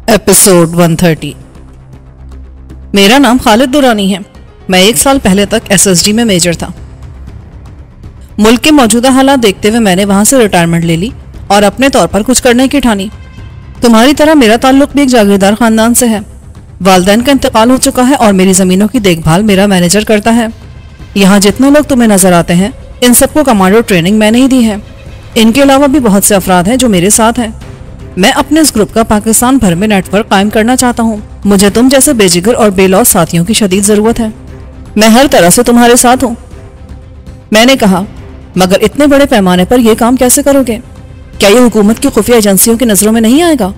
Episode 130। मेरा नाम खालिद दुरानी है। मैं 1 साल पहले तक एसएसजी में मेजर था। मुल्क के मौजूदा हालात देखते हुए मैंने वहां से रिटायरमेंट ले ली और अपने तौर पर कुछ करने की ठानी। तुम्हारी तरह मेरा ताल्लुक भी एक जागीरदार खानदान से है। वालिदैन का इंतकाल हो चुका है और मेरी जमीनों की देखभाल मेरा मैनेजर करता है। यहाँ जितने लोग तुम्हें नजर आते हैं इन सबको कमांडो ट्रेनिंग मैंने ही दी है। इनके अलावा भी बहुत से अफराद हैं जो मेरे साथ हैं। मैं अपने इस ग्रुप का पाकिस्तान भर में नेटवर्क कायम करना चाहता हूँ। मुझे तुम जैसे बेजिगर और बेलौस साथियों की शदीद जरूरत है। मैं हर तरह से तुम्हारे साथ हूँ। मैंने कहा, मगर इतने बड़े पैमाने पर यह काम कैसे करोगे? क्या ये हुकूमत की खुफिया एजेंसियों की नजरों में नहीं आएगा?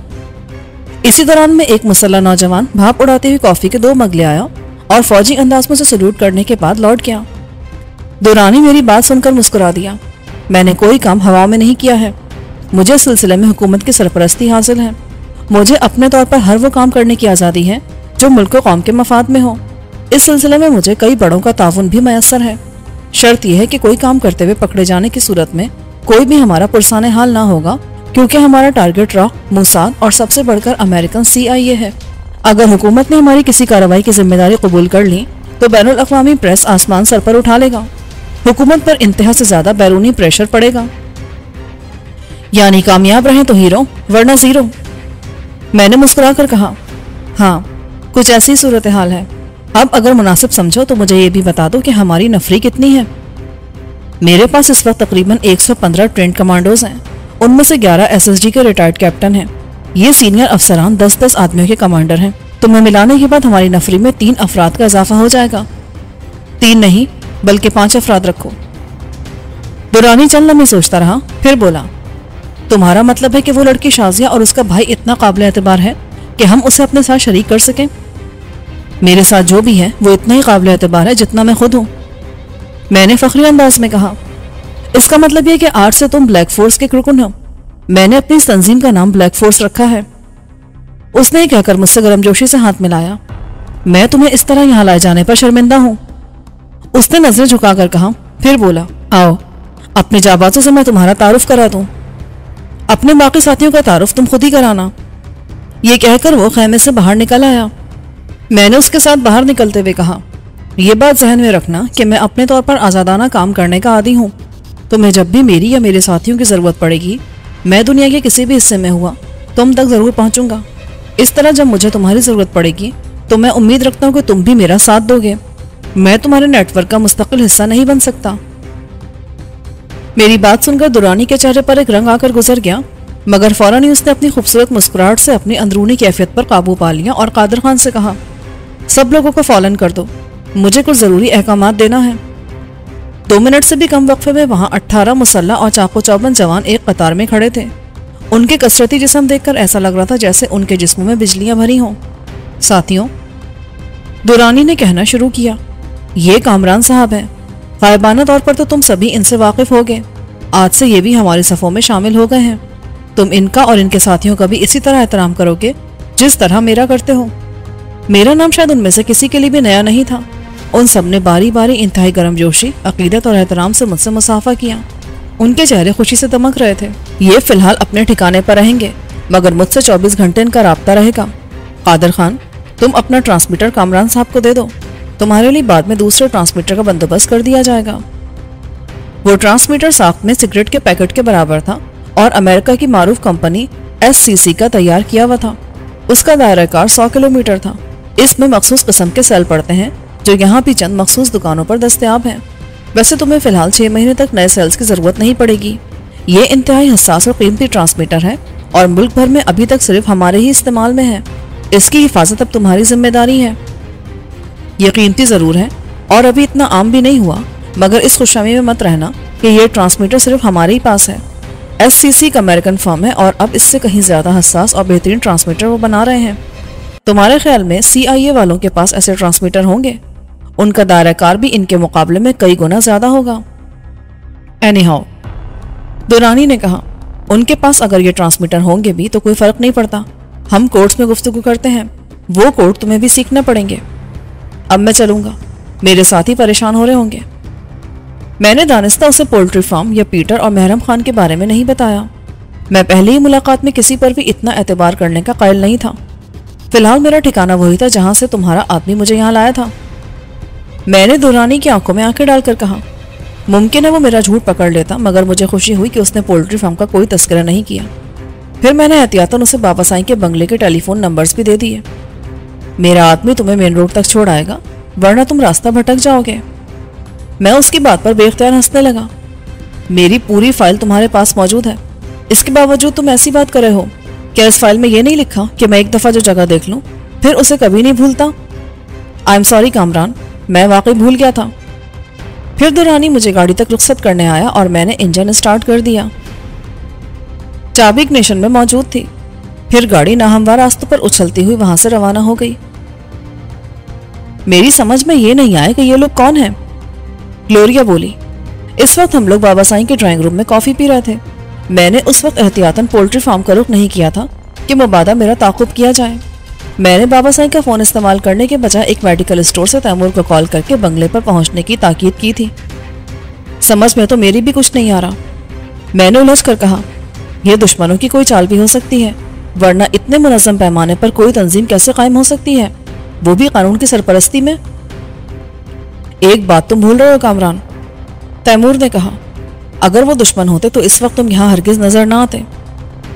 इसी दौरान में एक मुसल्ला नौजवान भाप उड़ाते हुए कॉफी के 2 मग ले आया और फौजी अंदाज में से सल्यूट करने के बाद लौट गया। दुरानी मेरी बात सुनकर मुस्कुरा दिया। मैंने कोई काम हवा में नहीं किया है। मुझे इस सिलसिले में हुकूमत की सरपरस्ती हासिल है। मुझे अपने तौर पर हर वो काम करने की आज़ादी है जो मुल्क और कौम के मफाद में हो। इस सिलसिले में मुझे कई बड़ों का ताउन भी मैसर है। शर्त यह है कि कोई काम करते हुए पकड़े जाने की सूरत में कोई भी हमारा पुरसाने हाल ना होगा, क्योंकि हमारा टारगेट रॉ, मोसाद और सबसे बढ़कर अमेरिकन CIA है। अगर हुकूमत ने हमारी किसी कार्रवाई की जिम्मेदारी कबूल कर ली तो बैनुल अक़वामी प्रेस आसमान सर पर उठा लेगा। हुकूमत पर इंतहा से ज्यादा बैरूनी प्रेशर पड़ेगा। यानी कामयाब रहे तो हीरो, वरना जीरो। मैंने मुस्कुराकर कहा, हाँ, कुछ ऐसी सूरत हाल है। अब अगर मुनासिब समझो तो मुझे ये भी बता दो कि हमारी नफरी कितनी है। मेरे पास इस वक्त तकरीबन 115 ट्रेंड कमांडोज हैं। उनमें से 11 SSG के रिटायर्ड कैप्टन हैं। ये सीनियर अफसरान 10-10 आदमियों के कमांडर हैं। तुम्हें मिलाने के बाद हमारी नफरी में 3 अफराद का इजाफा हो जाएगा। 3 नहीं बल्कि 5 अफराद रखो। दुरानी चंद लम्हे सोचता रहा, फिर बोला, तुम्हारा मतलब है कि वो लड़की शाजिया और उसका भाई इतना काबिल एतबार है कि हम उसे अपने साथ शरीक कर सकें? मेरे साथ जो भी है वो इतना ही काबिल एतबार है जितना मैं खुद हूँ। मैंने फखरी अंदाज में कहा, इसका मतलब यह कि आज से तुम ब्लैक फोर्स के रुकन हो। मैंने अपनी तंजीम का नाम ब्लैक फोर्स रखा है। उसने कहकर मुझसे गर्मजोशी से हाथ मिलाया। मैं तुम्हें इस तरह यहाँ लाए जाने पर शर्मिंदा हूँ। उसने नजरें झुकाकर कहा, फिर बोला, आओ अपने जाबाजों से मैं तुम्हारा तारुफ करा दूं। अपने बाकी साथियों का तारुफ तुम खुद ही कराना। ये कहकर वो खैमे से बाहर निकल आया। मैंने उसके साथ बाहर निकलते हुए कहा, यह बात जहन में रखना कि मैं अपने तौर पर आज़ादाना काम करने का आदी हूँ। तुम्हें जब भी मेरी या मेरे साथियों की ज़रूरत पड़ेगी, मैं दुनिया के किसी भी हिस्से में हुआ तुम तक ज़रूर पहुँचूंगा। इस तरह जब मुझे तुम्हारी ज़रूरत पड़ेगी तो मैं उम्मीद रखता हूँ कि तुम भी मेरा साथ दोगे। मैं तुम्हारे नेटवर्क का मुस्तकिल हिस्सा नहीं बन सकता। मेरी बात सुनकर दुरानी के चेहरे पर एक रंग आकर गुजर गया, मगर फौरन ही उसने अपनी खूबसूरत मुस्कुराहट से अपनी अंदरूनी कैफियत पर काबू पा लिया और कादर खान से कहा, सब लोगों को फॉलन कर दो, मुझे कुछ जरूरी अहकामात देना है। 2 मिनट से भी कम वक्फे में वहां 18 मुसल्ला और चाको चौबंद जवान एक कतार में खड़े थे। उनके कसरती जिस्म देखकर ऐसा लग रहा था जैसे उनके जिस्मों में बिजलियां भरी हों। साथियों, दुरानी ने कहना शुरू किया, ये कामरान साहब हैं। गायबाना तौर पर तो तुम सभी इनसे वाकिफ हो गए। आज से ये भी हमारी सफ़ों में शामिल हो गए हैं। तुम इनका और इनके साथियों का भी इसी तरह एहतराम करोगे जिस तरह मेरा करते हो। मेरा नाम शायद उनमें से किसी के लिए भी नया नहीं था। उन सब ने बारी बारी इंतहाई गर्मजोशी, अकीदत और एहतराम से मुझसे मुसाफा किया। उनके चेहरे खुशी से दमक रहे थे। ये फिलहाल अपने ठिकाने पर रहेंगे, मगर मुझसे 24 घंटे इनका राब्ता रहेगा। कादर खान, तुम अपना ट्रांसमीटर कामरान साहब को दे दो। तुम्हारे लिए बाद में दूसरे ट्रांसमीटर का बंदोबस्त कर दिया जाएगा। वो ट्रांसमीटर साख्त में सिगरेट के पैकेट के बराबर था और अमेरिका की मारूफ कंपनी SCC का तैयार किया हुआ था। उसका दायरा कार 100 किलोमीटर था। इसमें मखसूस किस्म के सेल पड़ते हैं जो यहाँ भी चंद मखसूस दुकानों पर दस्तयाब हैं। वैसे तुम्हें फिलहाल 6 महीने तक नए सेल्स की जरूरत नहीं पड़ेगी। ये इंतहाई हसास और कीमती ट्रांसमीटर है और मुल्क भर में अभी तक सिर्फ हमारे ही इस्तेमाल में है। इसकी हिफाजत अब तुम्हारी जिम्मेदारी है। ये कीमती जरूर है और अभी इतना आम भी नहीं हुआ, मगर इस खुशहामी में मत रहना कि ये ट्रांसमीटर सिर्फ हमारे ही पास है। SCC एक अमेरिकन फर्म है और अब इससे कहीं ज्यादा हसास और बेहतरीन ट्रांसमीटर वो बना रहे हैं। तुम्हारे ख्याल में CIA वालों के पास ऐसे ट्रांसमीटर होंगे? उनका दायरा कार भी इनके मुकाबले में कई गुना ज्यादा होगा। एनीहाउ, दुरानी ने कहा, उनके पास अगर ये ट्रांसमीटर होंगे भी तो कोई फर्क नहीं पड़ता। हम कोर्ट्स में गुफ्तगू करते हैं, वो कोर्ट तुम्हें भी सीखना पड़ेंगे। अब मैं चलूंगा, मेरे साथी परेशान हो रहे होंगे। मैंने दानिस्ता उसे पोल्ट्री फार्म या पीटर और महरम खान के बारे में नहीं बताया। मैं पहली ही मुलाकात में किसी पर भी इतना एतबार करने का कायल नहीं था। फिलहाल मेरा ठिकाना वही था जहां से तुम्हारा आदमी मुझे यहाँ लाया था। मैंने दुरानी की आंखों में आंखें डालकर कहा। मुमकिन है वो मेरा झूठ पकड़ लेता, मगर मुझे खुशी हुई कि उसने पोल्ट्री फार्म का कोई तस्करा नहीं किया। फिर मैंने एहतियातन उसे बाबा साईं के बंगले के टेलीफोन नंबर्स भी दे दिए। मेरा आदमी तुम्हें मेन रोड तक छोड़ आएगा, वरना तुम रास्ता भटक जाओगे। मैं उसकी बात पर बेख्तियार हंसने लगा। मेरी पूरी फाइल तुम्हारे पास मौजूद है, इसके बावजूद तुम ऐसी बात कर रहे हो। क्या इस फाइल में ये नहीं लिखा कि मैं एक दफा जो जगह देख लूं फिर उसे कभी नहीं भूलता? आई एम सॉरी कामरान, मैं वाकई भूल गया था। फिर दुरानी मुझे गाड़ी तक रुखसत करने आया और मैंने इंजन स्टार्ट कर दिया। चाबी इग्निशन में मौजूद थी। फिर गाड़ी नाहमवार रास्तों पर उछलती हुई वहां से रवाना हो गई। मेरी समझ में ये नहीं आया कि ये लोग कौन हैं। ग्लोरिया बोली। इस वक्त हम लोग बाबा साईं के ड्राइंग रूम में कॉफी पी रहे थे। मैंने उस वक्त एहतियातन पोल्ट्री फार्म का रुख नहीं किया था कि मुबादा मेरा ताकुब किया जाए। मैंने बाबा साईं का फोन इस्तेमाल करने के बजाय एक मेडिकल स्टोर से तैमूर को कॉल करके बंगले पर पहुंचने की ताकीद की थी। समझ में तो मेरी भी कुछ नहीं आ रहा। मैंने उलझ कर कहा, यह दुश्मनों की कोई चाल भी हो सकती है, वरना इतने मुनज़्ज़म पैमाने पर कोई तंजीम कैसे कायम हो सकती है, वो भी कानून की सरपरस्ती में। एक बात तुम भूल रहे हो कामरान, तैमूर ने कहा। अगर वो दुश्मन होते तो इस वक्त तुम यहाँ हरगिज नजर ना आते।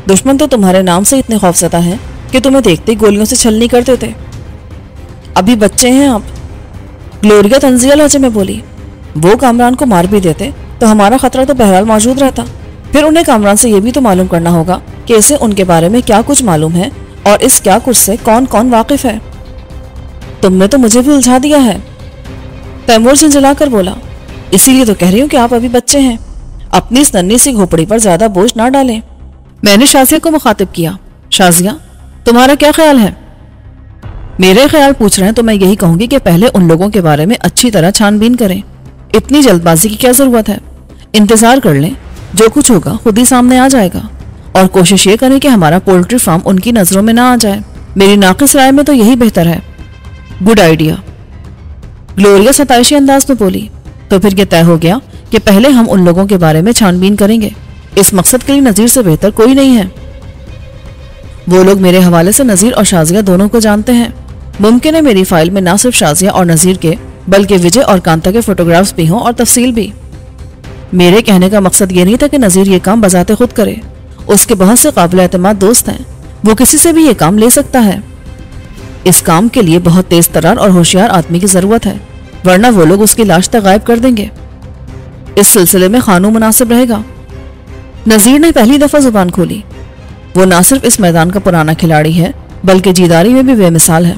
दुश्मन तो तुम्हारे नाम से इतने खौफज़दा हैं कि तुम्हें देखते ही गोलियों से छलनी कर देते। अभी बच्चे हैं आप। ग्लोरिया तंजिया लहजे में बोली। वो कामरान को मार भी देते तो हमारा खतरा तो बहरहाल मौजूद रहता। फिर उन्हें कामरान से यह भी तो मालूम करना होगा कि इसे उनके बारे में क्या कुछ मालूम है और इस क्या कुछ से कौन कौन वाकिफ है। तुमने तो मुझे भी उलझा दिया है, तैमूर झंझला कर बोला। इसीलिए तो कह रही हूँ कि आप अभी बच्चे हैं, अपनी इस नन्ही सी घोपड़ी पर ज्यादा बोझ ना डालें। मैंने शाजिया को मुखातिब किया। शाजिया, तुम्हारा क्या ख्याल है? मेरे ख्याल पूछ रहे हैं तो मैं यही कहूंगी कि पहले उन लोगों के बारे में अच्छी तरह छानबीन करें। इतनी जल्दबाजी की क्या जरूरत है? इंतजार कर लें, जो कुछ होगा खुद ही सामने आ जाएगा। और कोशिश ये करें कि हमारा पोल्ट्री फार्म उनकी नजरों में ना आ जाए। मेरी नाकिस राय में तो यही बेहतर है। गुड आइडिया, ग्लोरिया सताइशी अंदाज में बोली। तो फिर यह तय हो गया कि पहले हम उन लोगों के बारे में छानबीन करेंगे। इस मकसद के लिए नजीर से बेहतर कोई नहीं है। वो लोग मेरे हवाले से नजीर और शाजिया दोनों को जानते हैं। मुमकिन है मेरी फाइल में ना सिर्फ शाजिया और नजीर के बल्कि विजय और कांता के फोटोग्राफ्स भी हों और तफसील भी। मेरे कहने का मकसद ये नहीं था कि नजीर ये काम बजाते खुद करे। उसके बहुत से काबिल एतमाद दोस्त हैं, वो किसी से भी ये काम ले सकता है। इस काम के लिए बहुत तेज तर्रार और होशियार आदमी की जरूरत है, वरना वो लोग उसकी लाश तक गायब कर देंगे। इस सिलसिले में खानू मुनासिब रहेगा। नजीर ने पहली दफा जुबान खोली। वो ना सिर्फ इस मैदान का पुराना खिलाड़ी है बल्कि जीदारी में भी बेमिसाल है।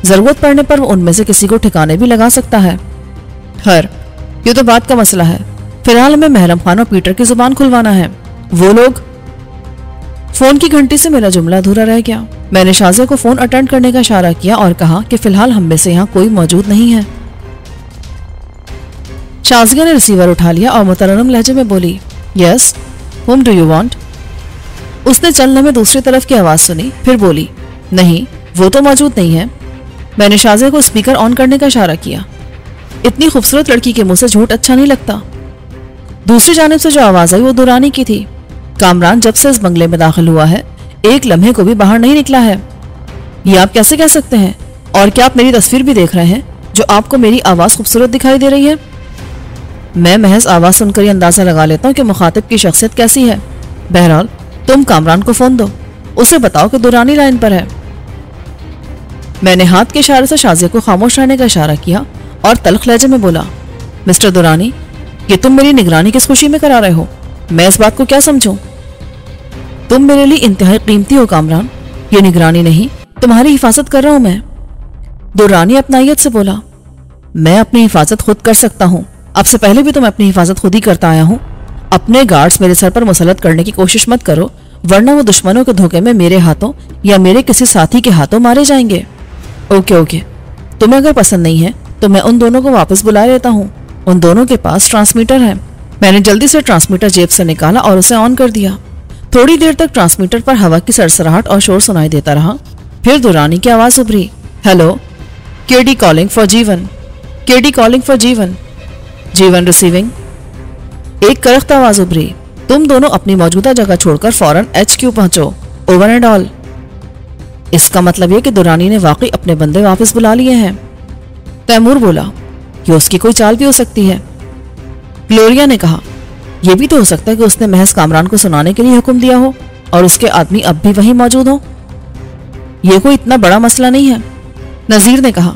जरूरत पड़ने पर वो उनमें से किसी को ठिकाने भी लगा सकता है। खैर, ये तो बात का मसला है। फिलहाल हमें महरम खान और पीटर की जुबान खुलवाना है। वो लोग। फोन की घंटी से मेरा जुमला अधूरा रह गया। मैंने शाजिया को फोन अटेंड करने का इशारा किया और कहा कि फिलहाल हम में से यहाँ कोई मौजूद नहीं है। शाजिया ने रिसीवर उठा लिया और मुतरन्नम लहजे में बोली, yes, whom do you want? उसने चंद लम्हे दूसरी तरफ की आवाज सुनी, फिर बोली, नहीं, वो तो मौजूद नहीं है। मैंने शाजिया को स्पीकर ऑन करने का इशारा किया। इतनी खूबसूरत लड़की के मुंह से झूठ अच्छा नहीं लगता। दूसरी जानिब से जो आवाज आई वो दुरानी की थी। कामरान जब से इस बंगले में दाखिल हुआ है एक लम्हे को भी बाहर नहीं निकला है। ये आप कैसे कह सकते हैं? और क्या आप मेरी तस्वीर भी देख रहे हैं जो आपको मेरी आवाज खूबसूरत दिखाई दे रही है? मैं महज आवाज सुनकर ही अंदाजा लगा लेता हूँ कि मुखातिब की शख्सियत कैसी है। बहरहाल तुम कामरान को फोन दो, उसे बताओ कि दुरानी लाइन पर है। मैंने हाथ के इशारे से शाजिया को खामोश रहने का इशारा किया और तल्ख लहजे में बोला, मिस्टर दुरानी, ये तुम मेरी निगरानी किस खुशी में करा रहे हो? मैं इस बात को क्या समझूं? तुम मेरे लिए इंतहाई कीमती हो कामरान। ये निगरानी नहीं, तुम्हारी हिफाजत कर रहा हूं मैं। दुरानी अपनाइयत से बोला, मैं अपनी हिफाजत खुद कर सकता हूँ। अब से पहले भी तो मैं अपनी हिफाजत खुद ही करता आया हूँ। अपने गार्ड्स मेरे सर पर मुसल्लत करने की कोशिश मत करो, वरना वो दुश्मनों के धोखे में मेरे हाथों या मेरे किसी साथी के हाथों मारे जाएंगे। ओके ओके, तुम्हें अगर पसंद नहीं है तो मैं उन दोनों को वापस बुला लेता हूँ। उन दोनों के पास ट्रांसमीटर है। मैंने जल्दी से ट्रांसमीटर जेब से निकाला और उसे ऑन कर दिया। थोड़ी देर तक ट्रांसमीटर पर हवा की सरसराहट और शोर सुनाई देता रहा। फिर दुरानी की आवाज उभरी, हेलो, केडी कॉलिंग फॉर जीवन, केडी कॉलिंग फॉर जीवन, जीवन रिसीविंग। एक करख्त आवाज उभरी, तुम दोनों अपनी मौजूदा जगह छोड़कर फौरन HQ पहुंचो, ओवर एंड ऑल। इसका मतलब यह कि दुरानी ने वाकई अपने बंदे वापस बुला लिए हैं। तैमूर बोला, ये उसकी कोई चाल भी हो सकती है। ग्लोरिया ने कहा, यह भी तो हो सकता है कि उसने महज कामरान को सुनाने के लिए हुक्म दिया हो और उसके आदमी अब भी वहीं मौजूद हो। यह कोई इतना बड़ा मसला नहीं है। नजीर ने कहा,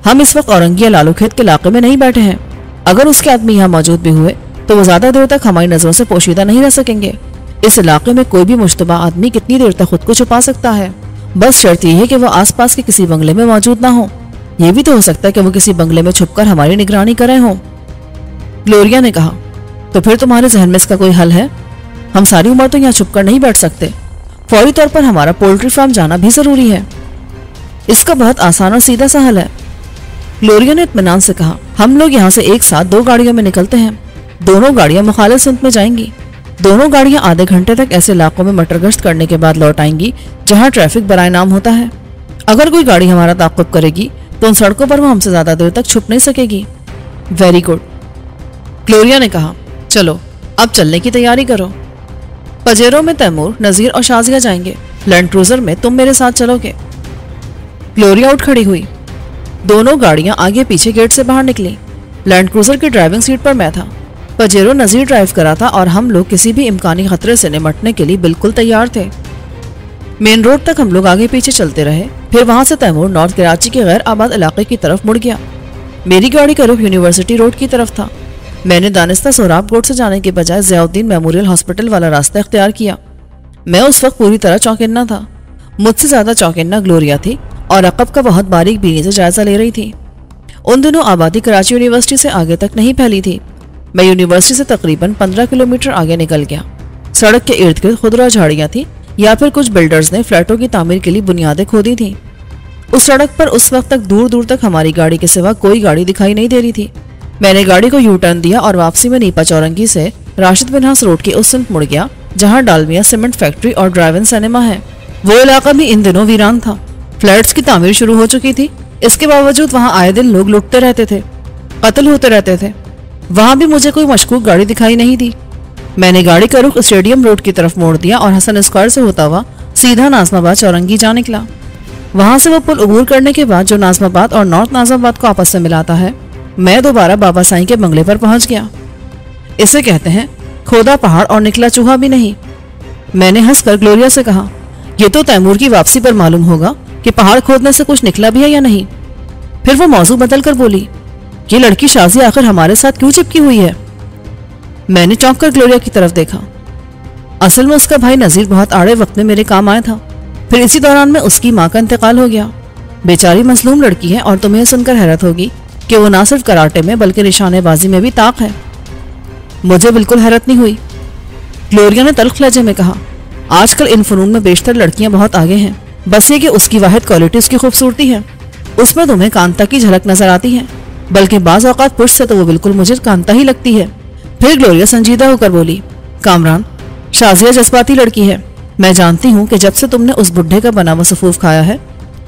हम इस वक्त औरंगिया लालूखेत के इलाके में नहीं बैठे हैं। अगर उसके आदमी यहाँ मौजूद भी हुए तो वो ज्यादा देर तक हमारी नजरों से पोशीदा नहीं रह सकेंगे। इस इलाके में कोई भी मुश्तबा आदमी कितनी देर तक खुद को छुपा सकता है। बस शर्त यह है कि वो आसपास के किसी बंगले में मौजूद ना हो। यह भी तो हो सकता है कि वो किसी बंगले में छुपकर हमारी निगरानी करे हों। ग्लोरिया ने कहा, तो फिर तुम्हारे जहन में इसका कोई हल है? हम सारी उम्र तो यहाँ छुपकर नहीं बैठ सकते। फौरी तौर पर हमारा पोल्ट्री फार्म जाना भी जरूरी है। इसका बहुत आसान और सीधा सा हल है। ग्लोरिया ने इत्मीनान से कहा, हम लोग यहाँ से एक साथ 2 गाड़ियों में निकलते हैं। दोनों गाड़ियां मुखालिफ सिमत में जाएंगी। दोनों गाड़ियां आधे घंटे तक ऐसे इलाकों में मटरगश्त करने के बाद लौट आएंगी जहां ट्रैफिक बराए नाम होता है। अगर कोई गाड़ी हमारा ताक़ुब करेगी तो उन सड़कों पर वो हमसे ज्यादा देर तक छुप नहीं सकेगी। वेरी गुड, ग्लोरिया ने कहा, चलो अब चलने की तैयारी करो। पजेरो में तैमूर, नजीर और शाजिया जाएंगे। लैंड क्रूजर में तुम मेरे साथ चलोगे। ग्लोरिया उठ खड़ी हुई। दोनों गाड़ियां आगे पीछे गेट से बाहर निकली। लैंड क्रूजर की ड्राइविंग सीट पर मैं था। पजेरो नजीर ड्राइव करा था और हम लोग किसी भी इम्कानी खतरे से निपटने के लिए बिल्कुल तैयार थे। मेन रोड तक हम लोग आगे पीछे चलते रहे। फिर वहां से तैमूर नॉर्थ कराची के गैर आबाद इलाके की तरफ मुड़ गया। मेरी गाड़ी का रुख यूनिवर्सिटी रोड की तरफ था। मैंने दानिस्ता सोहराब रोड से जाने के बजाय ज़ियाउद्दीन मेमोरियल हॉस्पिटल वाला रास्ता इख्तियार किया। मैं उस वक्त पूरी तरह चौकन्ना था। मुझसे ज्यादा चौकन्ना ग्लोरिया थी और अकब का बहुत बारीक बीनी से जायजा ले रही थी। उन दिनों आबादी कराची यूनिवर्सिटी से आगे तक नहीं फैली थी। मैं यूनिवर्सिटी से तकरीबन 15 किलोमीटर आगे निकल गया। सड़क के इर्द गिर्द खुदरा झाड़ियां थी या फिर कुछ बिल्डर्स ने फ्लैटों की तामीर के लिए बुनियादें खोदी थी। उस सड़क पर उस वक्त तक दूर दूर तक हमारी गाड़ी के सिवा कोई गाड़ी दिखाई नहीं दे रही थी। मैंने गाड़ी को यू टर्न दिया और वापसी में नीपा चौरंगी से राशिद मिन्हास रोड के उस सिमत मुड़ गया जहां डालमिया सीमेंट फैक्ट्री और ड्राइव इन सिनेमा है। वो इलाका भी इन दिनों वीरान था। फ्लैट्स की तामीर शुरू हो चुकी थी। इसके बावजूद वहां आए दिन लोग लुटते रहते थे, कत्ल होते रहते थे। वहां भी मुझे कोई मशकूक गाड़ी दिखाई नहीं दी। मैंने गाड़ी का रुख स्टेडियम रोड की तरफ मोड़ दिया और हसन स्क्वायर से होता हुआ सीधा नाजमाबाद चौरंगी जा निकला। वहां से वो पुल अबूर करने के बाद जो नाजमाबाद और नॉर्थ नाजमाबाद को आपस में मिलाता है, मैं दोबारा बाबा साईं के बंगले पर पहुंच गया। इसे कहते हैं खोदा पहाड़ और निकला चूहा भी नहीं। मैंने हंसकर ग्लोरिया से कहा, ये तो तैमूर की वापसी पर मालूम होगा कि पहाड़ खोदने से कुछ निकला भी है या नहीं। फिर वो मौजू बदल कर बोली, ये लड़की शाजी आखिर हमारे साथ क्यों चिपकी हुई है? मैंने चौंक कर ग्लोरिया की तरफ देखा। असल में उसका भाई नजीर बहुत आड़े वक्त में मेरे काम आया था। फिर इसी दौरान में उसकी माँ का इंतकाल हो गया। बेचारी मजलूम लड़की है और तुम्हें सुनकर हैरत होगी कि वो ना सिर्फ कराटे में बल्कि निशानेबाजी में भी ताक है। मुझे बिल्कुल हैरत नहीं हुई। ग्लोरिया ने तल्ख लहजे में कहा, आजकल इन फनून में बेशतर लड़कियां बहुत आगे हैं। बस ये कि उसकी वाहिद क्वालिटी उसकी खूबसूरती है। उसमें तुम्हें कांता की झलक नजर आती है, बल्कि बाज औकात पुरुष से तो वो बिल्कुल मुझे कांता ही लगती है। फिर ग्लोरिया संजीदा होकर बोली, कामरान, शाजिया जज्बाती लड़की है। मैं जानती हूँ कि जब से तुमने उस बुढ़े का बना हुआ सफूफ खाया है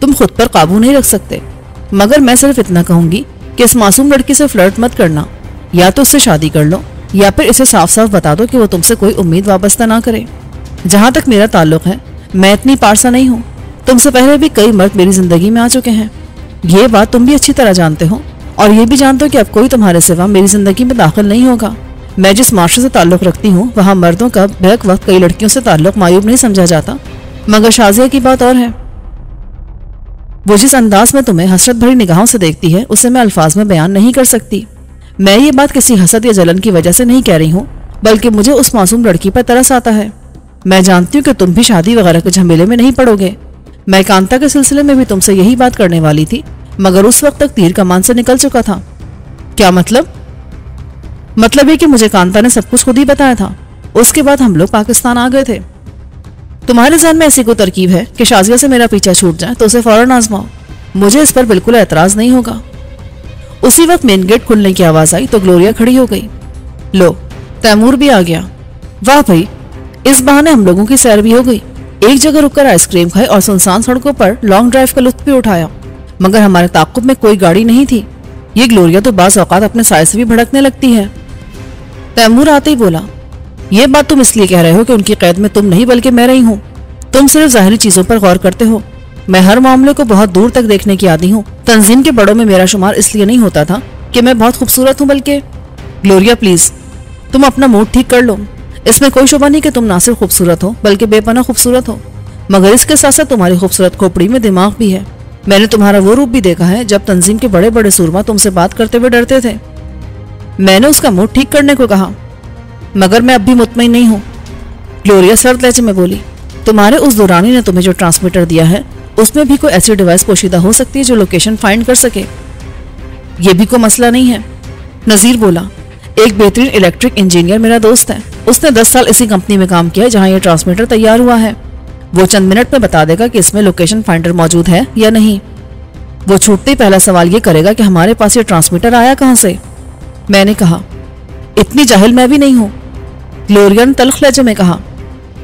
तुम खुद पर काबू नहीं रख सकते। मगर मैं सिर्फ इतना कहूंगी कि इस मासूम लड़की से फ्लर्ट मत करना। या तो उससे शादी कर लो या फिर इसे साफ साफ बता दो कि वो तुमसे कोई उम्मीद वाबस्ता ना करे। जहां तक मेरा ताल्लुक है, मैं इतनी पारसा नहीं हूँ। तुमसे पहले भी कई मर्द मेरी जिंदगी में आ चुके हैं। ये बात तुम भी अच्छी तरह जानते हो और ये भी जानते हो कि अब कोई तुम्हारे सिवा मेरी जिंदगी में दाखिल नहीं होगा। मैं जिस माशरे से ताल्लुक रखती हूँ वहाँ मर्दों का बैक वक्त कई लड़कियों से ताल्लुक मायूब नहीं समझा जाता। मगर शाजिया की बात और है। वो जिस अंदाज में तुम्हें हसरत भरी निगाहों से देखती है उसे मैं अल्फाज में बयान नहीं कर सकती। मैं ये बात किसी हसद या जलन की वजह से नहीं कह रही हूँ, बल्कि मुझे उस मासूम लड़की पर तरस आता है। मैं जानती हूँ कि तुम भी शादी वगैरह के झमेले में नहीं पड़ोगे। मैं कांता के सिलसिले में भी तुमसे यही बात करने वाली थी, मगर उस वक्त तक तीर कमान से निकल चुका था। क्या मतलब? मतलब ये कि मुझे कांता ने सब कुछ खुद ही बताया था। उसके बाद हम लोग पाकिस्तान आ गए थे। तुम्हारे ज़हन में ऐसी कोई तरकीब है कि शाजिया से मेरा पीछा छूट जाए तो उसे फौरन आजमाओ। मुझे इस पर बिल्कुल एतराज नहीं होगा। उसी वक्त मेन गेट खुलने की आवाज आई तो ग्लोरिया खड़ी हो गई। लो, तैमूर भी आ गया। वाह भाई, इस बहाने हम लोगों की सैर भी हो गई। एक जगह रुककर आइसक्रीम खाई और सुनसान सड़कों पर लॉन्ग ड्राइव का लुत्फ भी उठाया। मगर हमारे ताक़ुब में कोई गाड़ी नहीं थी। ये ग्लोरिया तो बाज़ औक़ात अपने साय से भी भड़कने लगती है। तैमूर आते ही बोला, ये बात तुम इसलिए कह रहे हो कि उनकी कैद में तुम नहीं बल्कि मैं रही हूँ। तुम सिर्फ ज़ाहिरी चीज़ों पर गौर करते हो। मैं हर मामले को बहुत दूर तक देखने की आदी हूँ। तंजीम के बड़ों में मेरा शुमार इसलिए नहीं होता था कि मैं बहुत खूबसूरत हूँ, बल्कि ग्लोरिया प्लीज तुम अपना मूड ठीक कर लो। इसमें कोई शुबा नहीं कि तुम ना सिर्फ खूबसूरत हो बल्कि बेपनाह खूबसूरत हो, मगर इसके साथ साथ तुम्हारी खूबसूरत खोपड़ी में दिमाग भी है। मैंने तुम्हारा वो रूप भी देखा है जब तंजीम के बड़े बड़े सूरमा तुमसे बात करते हुए डरते थे। मैंने उसका मूड ठीक करने को कहा, मगर मैं अब भी मुतमईन नहीं हूँ। ग्लोरिया सर्द लहजे में बोली, तुम्हारे उस दुरानी ने तुम्हें जो ट्रांसमीटर दिया है उसमें भी कोई ऐसी डिवाइस पोशीदा हो सकती है जो लोकेशन फाइंड कर सके। ये भी कोई मसला नहीं है। नजीर बोला, एक बेहतरीन इलेक्ट्रिक इंजीनियर मेरा दोस्त है, उसने 10 साल इसी कंपनी में काम किया जहां ये ट्रांसमीटर तैयार हुआ है। वो चंद मिनट में बता देगा कि इसमें लोकेशन फाइंडर मौजूद है या नहीं। वो छूटते ही पहला सवाल ये करेगा कि हमारे पास ये ट्रांसमीटर आया कहां से। मैंने कहा, इतनी जाहिल मैं भी नहीं हूं। ग्लोरिया ने तल्ख लहजे में कहा,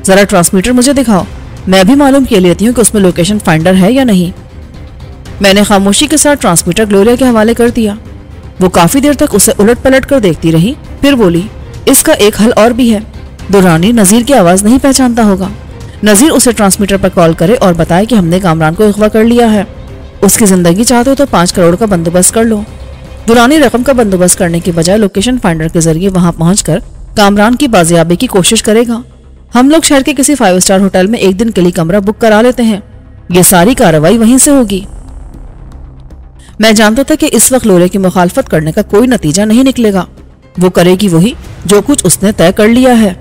जरा ट्रांसमीटर मुझे दिखाओ, मैं भी मालूम किए लेती हूँ कि उसमें लोकेशन फाइंडर है या नहीं। मैंने खामोशी के साथ ट्रांसमीटर ग्लोरिया के हवाले कर दिया। वो काफी देर तक उसे उलट पलट कर देखती रही, फिर बोली, इसका एक हल और भी है। दुरानी नजीर की आवाज नहीं पहचानता होगा। नजीर उसे ट्रांसमीटर पर कॉल करे और बताए कि हमने कामरान को अगवा कर लिया है। उसकी जिंदगी चाहते हो तो 5 करोड़ का बंदोबस्त कर लो। दुरानी रकम का बंदोबस्त करने के बजाय लोकेशन फाइंडर के जरिए वहां पहुंचकर कामरान की बाजियाबी की कोशिश करेगा। हम लोग शहर के किसी 5 स्टार होटल में एक दिन के लिए कमरा बुक करा लेते हैं। ये सारी कार्रवाई वहीं से होगी। मैं जानता था कि इस वक्त लोरे की मुखालफत करने का कोई नतीजा नहीं निकलेगा। वो करेगी वही जो कुछ उसने तय कर लिया है।